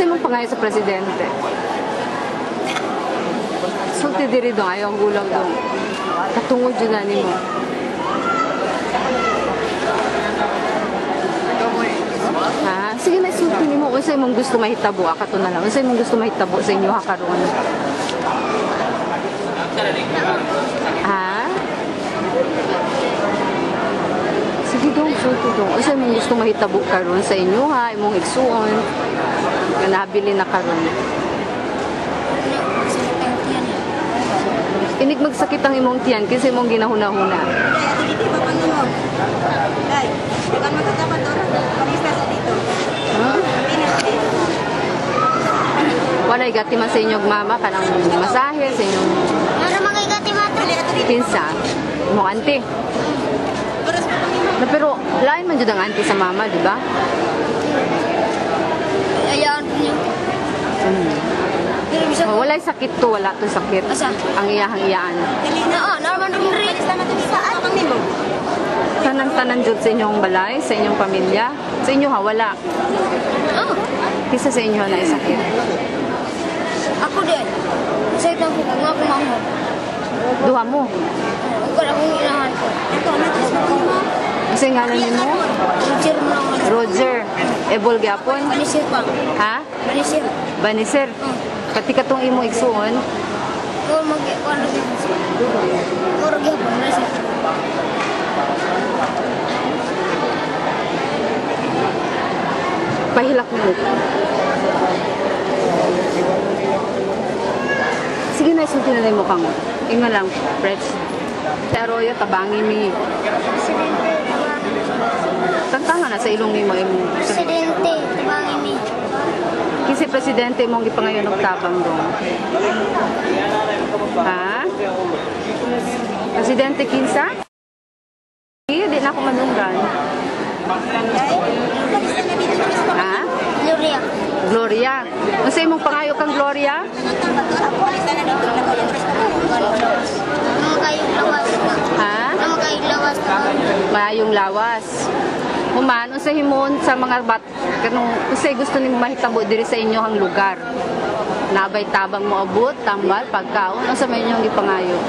Unsa imong pangayo sa presidente? Sulti diri dong ayaw gulang dong. Katungod jud na nimo. Ha? Sige na sulti nimo unsa imong gusto mahitabo akato na lang. Unsa imong gusto mahitabo sa inyo ha karon? Ha? Sige dong, sulti dong. Unsa imong gusto mahitabo karon sa inyo ha, imong igsuon nga nabili na karon. Inig magsakit ang imong tiyan kasi imong ginahuna-huna. Wala igati man sa inyong mama kanang masahe sa inyong pinsa, imong auntie. Pero lain man jud ang auntie sa mama, di ba? Ayaan niyo. Walay sakit to, wala to sakit. Ang iyahang-iyaan. Tanan-tanan jud sa inyong balay, sa inyong pamilya. Sa inyo ha, wala. Kisa sa inyo na sakit. Ako din. Sakit ang puko nga kumango. Duha mo? Huwag akong inahan ko. Kasi ngalan niyo mo? Roger mo lang. Roger. Ebol gyapon? Banisir pa. Ha? Banisir. Banisir? Kati katong imo igsuon? Oo, mag-ano din. Puro gyapon, banisir. Pahilak mo. Sige na, isulti na mo kang. Inga lang, Fred. Si Arroyo, tabangi mi. Tantanga na sa ilong ni mo. Presidente, tabangi mi. Kasi presidente mong gipangayon og tabang dong. Ha? Presidente kinsa? Di na ako manunggan. Ha? Gloria. Gloria. Unsa imong pangayo kang Gloria? Namakayong lawas. Ha? Namakayong lawas. Mayong lawas. Human, unsa himon sa mga kanang unsay gusto nimo mahitabo diri sa inyong lugar? Nabay tabang mo abot, tambal, pagkaon, unsa may inyong gipangayo?